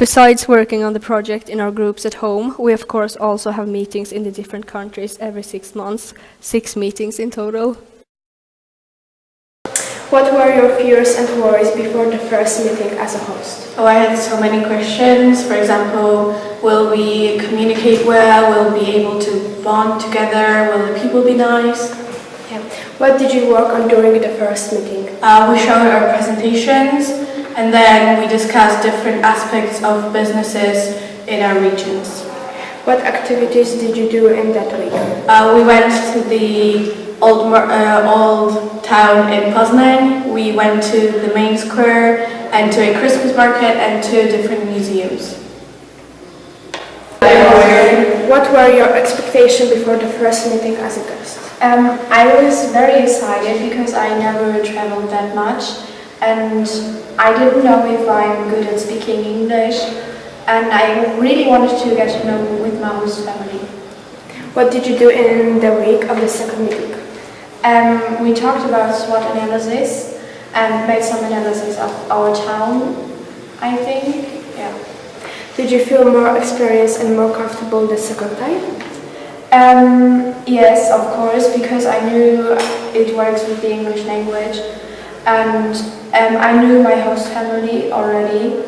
Besides working on the project in our groups at home, we of course also have meetings in the different countries every 6 months, 6 meetings in total. What were your fears and worries before the first meeting as a host? Oh, I had so many questions. For example, will we communicate well? Will we be able to bond together? Will the people be nice? Yeah. What did you work on during the first meeting? We showed our presentations, and then we discussed different aspects of businesses in our regions. What activities did you do in that week? We went to the old town in Poznan. We went to the main square and to a Christmas market and to different museums. What were your expectations before the first meeting as a guest? I was very excited because I never traveled that much and I didn't know if I'm good at speaking English, and I really wanted to get to know with my host family. What did you do in the week of the second meeting? We talked about SWOT analysis and made some analysis of our town, I think. Yeah. Did you feel more experienced and more comfortable the second time? Yes, of course, because I knew it works with the English language, and I knew my host family already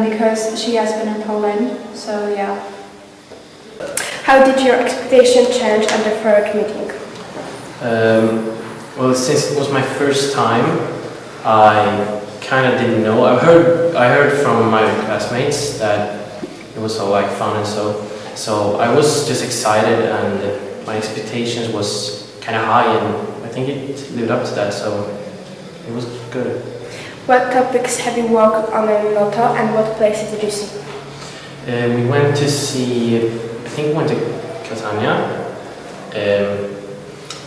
because she has been in Poland, so yeah. How did your expectation change at the third meeting? Well, since it was my first time, I kind of didn't know. I heard from my classmates that it was so fun and so I was just excited, and my expectations was kind of high, and I think it lived up to that, so it was good. What topics have you worked on in Lotto, and what places did you see? We went to see, I think we went to Catania,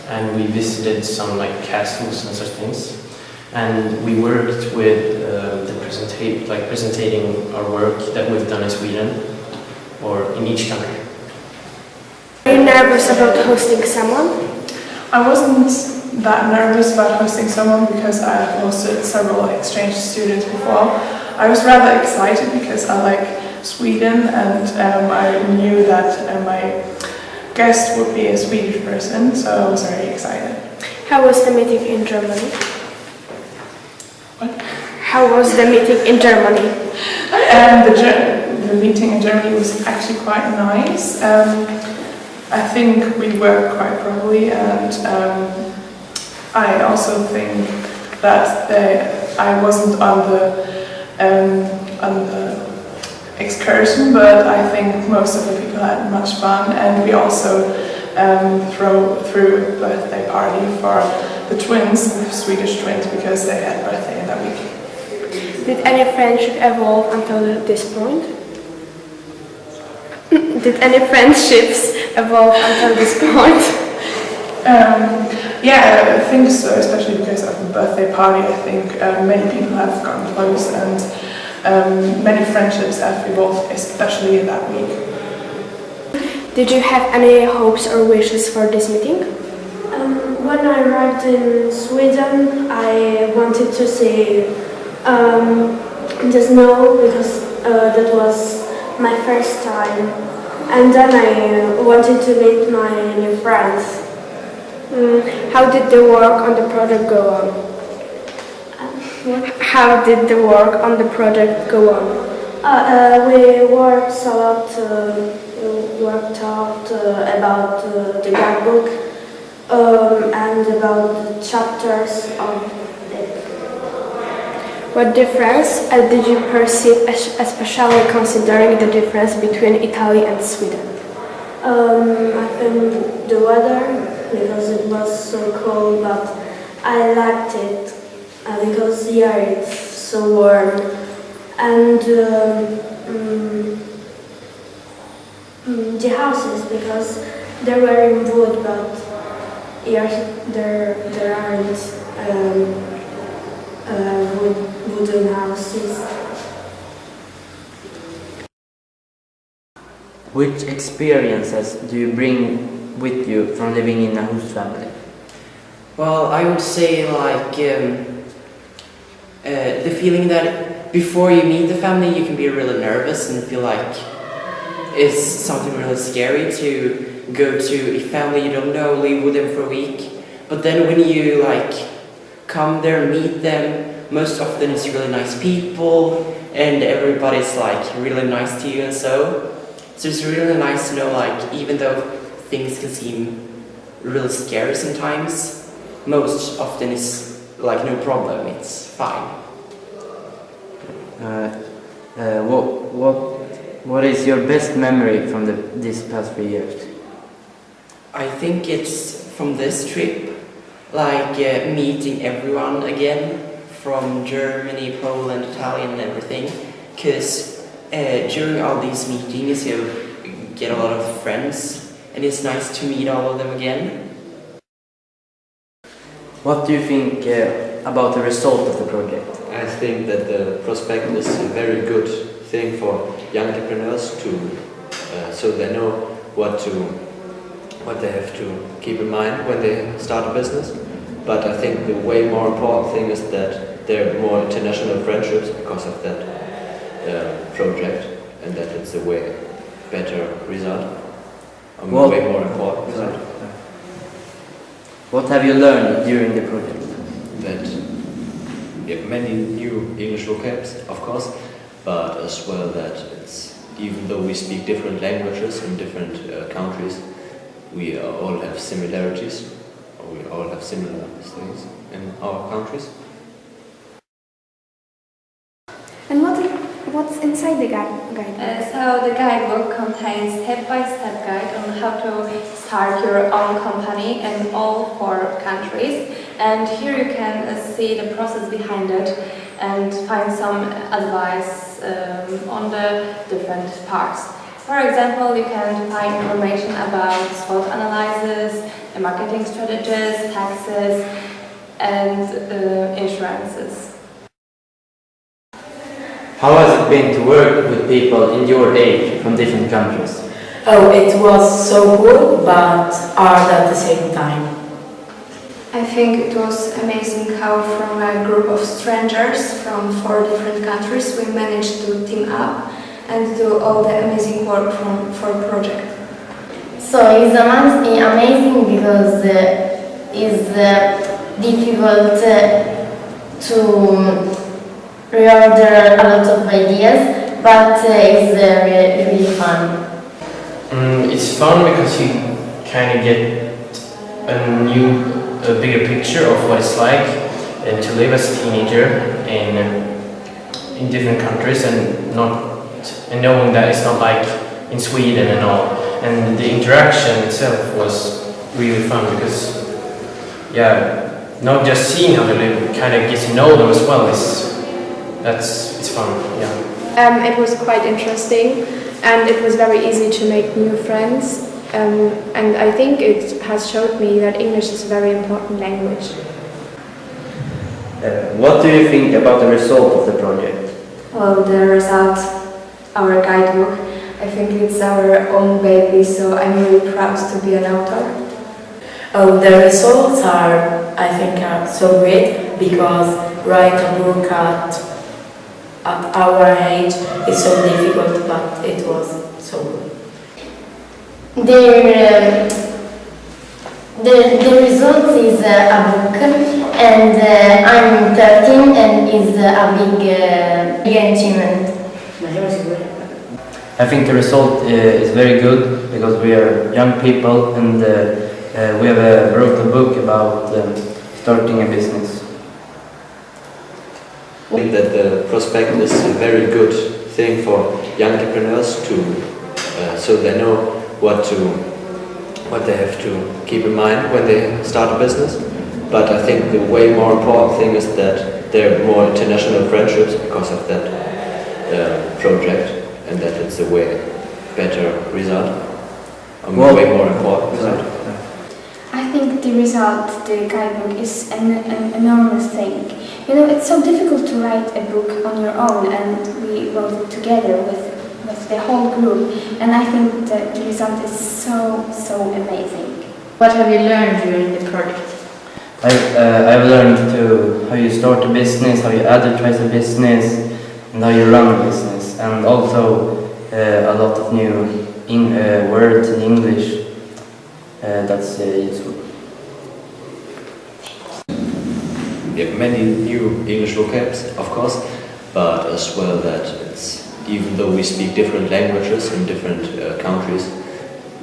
and we visited some castles and such things, and we worked with presenting our work that we've done in Sweden or in each country. Are you nervous about hosting someone? I wasn't that nervous about hosting someone because I have hosted several exchange students before. I was rather excited because I like Sweden, and I knew that my guest would be a Swedish person, so I was very excited. How was the meeting in Germany? What? How was the meeting in Germany? The meeting in Germany was actually quite nice. I think we worked quite properly, and I also think that I wasn't on the excursion, but I think most of the people had much fun, and we also threw a birthday party for the twins, the Swedish twins, because they had birthday in that week. Did any friendship evolve until this point? Did any friendships evolve until this point? Yeah, I think so, especially because of the birthday party. I think many people have gotten close, and many friendships have evolved, especially in that week. Did you have any hopes or wishes for this meeting? When I arrived in Sweden, I wanted to see the snow because that was my first time, and then I wanted to meet my new friends. How did the work on the project go on? How did the work on the project go on? We worked a lot. We worked out about the guidebook and about the chapters of it. What difference did you perceive, especially considering the difference between Italy and Sweden? I think the weather, because it was so cold, but I liked it because here it's so warm, and the houses, because they were in wood, but here there aren't wooden houses. Which experiences do you bring with you from living in a host family? Well, I would say the feeling that before you meet the family, you can be really nervous and feel like it's something really scary to go to a family you don't know, live with them for a week. But then when you like come there and meet them, most often it's really nice people and everybody's like really nice to you and so it's really nice to know like even though things can seem really scary sometimes, most often it's like no problem, it's fine. What is your best memory from these past 3 years? I think it's from this trip, like meeting everyone again from Germany, Poland, Italian and everything, because during all these meetings you get a lot of friends and it's nice to meet all of them again. What do you think about the result of the project? I think that the prospect is a very good thing for young entrepreneurs to, so they know what they have to keep in mind when they start a business. But I think the way more important thing is that there are more international friendships because of that project, and that it's a way better result, a way more important result. What have you learned during the project? That many new English vocabs, of course, but as well that it's, even though we speak different languages in different countries, we all have similarities, or we all have similar things in our countries. And what's inside the guidebook? So the guidebook contains step-by-step guide on how to start your own company in all 4 countries. And here you can see the process behind it and find some advice on the different parts. For example, you can find information about SWOT analysis, marketing strategies, taxes, and insurances. How has it been to work with people in your age from different countries? Oh, it was so cool, but hard at the same time. I think it was amazing how from a group of strangers from 4 different countries we managed to team up and do all the amazing work for a project. So it's amazing because it's difficult to reorder a lot of ideas, but it's really fun. It's fun because you kind of get a bigger picture of what it's like to live as a teenager in different countries and knowing that it's not like in Sweden and all. And the interaction itself was really fun because, not just seeing how they live, kind of get to know them as well. It's fun, yeah. It was quite interesting, and it was very easy to make new friends. And I think it has showed me that English is a very important language. What do you think about the result of the project? Well, the result, our guidebook, I think it's our own baby, so I'm really proud to be an author. Oh, the results are, I think, so great because write a book at our age is so difficult, but it was so good. The result is a book, and I'm 13, and is a big achievement. I think the result is very good because we are young people and we have wrote a book about starting a business. I think that the prospect is a very good thing for young entrepreneurs to, so they know what they have to keep in mind when they start a business. But I think the way more important thing is that there are more international friendships because of that project, and that it's a way better result, a way more important result. I think the result, the guidebook, is an enormous thing. You know, it's so difficult to write a book on your own, and we wrote it together with the whole group, and I think that the result is so amazing. What have you learned during the project? I've learned how you start a business, how you advertise a business, know your own business, and also a lot of new words in English. That's useful. We have many new English vocabs, of course, but as well that even though we speak different languages in different countries,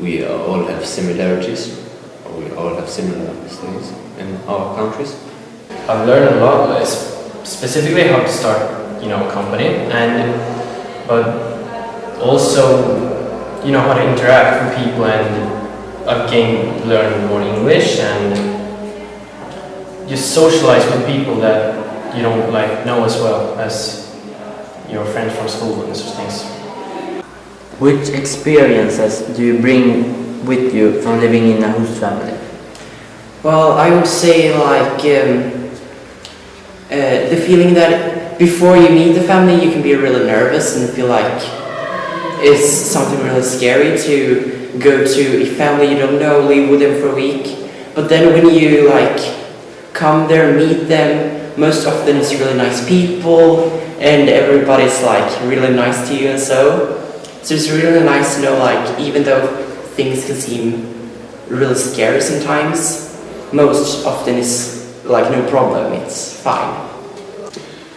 we all have similarities, or we all have similar things in our countries. I've learned a lot, specifically how to start, a company, but also, how to interact with people, and I've learned more English and just socialize with people that you don't know as well as your friends from school and such things. Which experiences do you bring with you from living in a host family? Well, I would say the feeling that before you meet the family you can be really nervous and feel like it's something really scary to go to a family you don't know, live with them for a week. But then when you come there, meet them, most often it's really nice people and everybody's really nice to you and so it's really nice to know even though things can seem really scary sometimes, most often it's no problem, it's fine.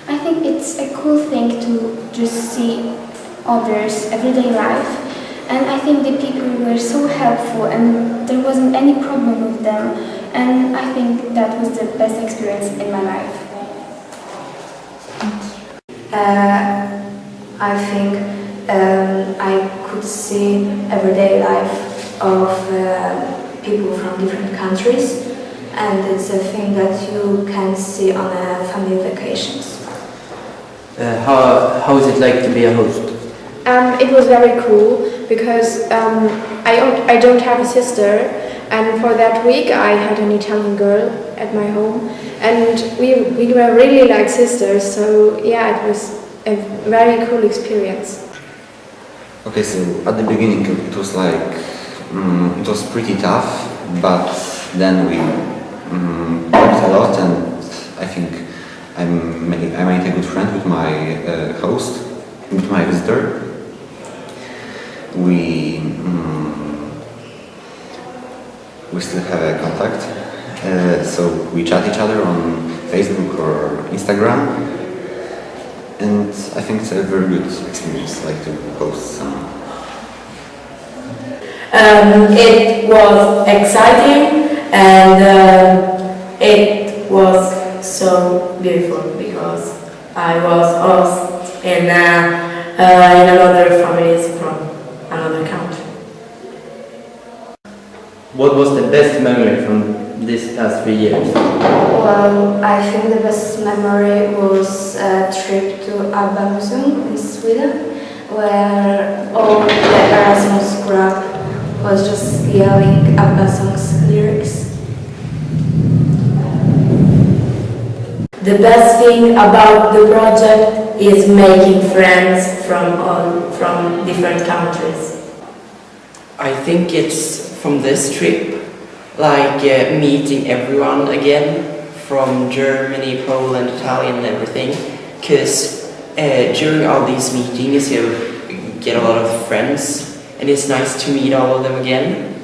I think it's a cool thing to just see others' everyday life, and I think the people were so helpful and there wasn't any problem with them, and I think that was the best experience in my life. I think I could see everyday life of people from different countries, and it's a thing that you can see on family vacations. How is it like to be a host? It was very cool because I don't have a sister, and for that week I had an Italian girl at my home, and we were really like sisters, so yeah, it was a very cool experience. Okay, so at the beginning it was it was pretty tough, but then we talked a lot, and I think I made a good friend with my host, with my visitor. We still have a contact, so we chat each other on Facebook or Instagram, and I think it's a very good experience, to host someone. It was exciting, and it was so beautiful because I was host in another families from another country. What was the best memory from these past 3 years? Well, I think the best memory was a trip to ABBA Museum in Sweden, where all the Erasmus group was just yelling ABBA songs lyrics. The best thing about the project is making friends from different countries. I think it's from this trip, meeting everyone again from Germany, Poland, Italy and everything, because during all these meetings you get a lot of friends and it's nice to meet all of them again.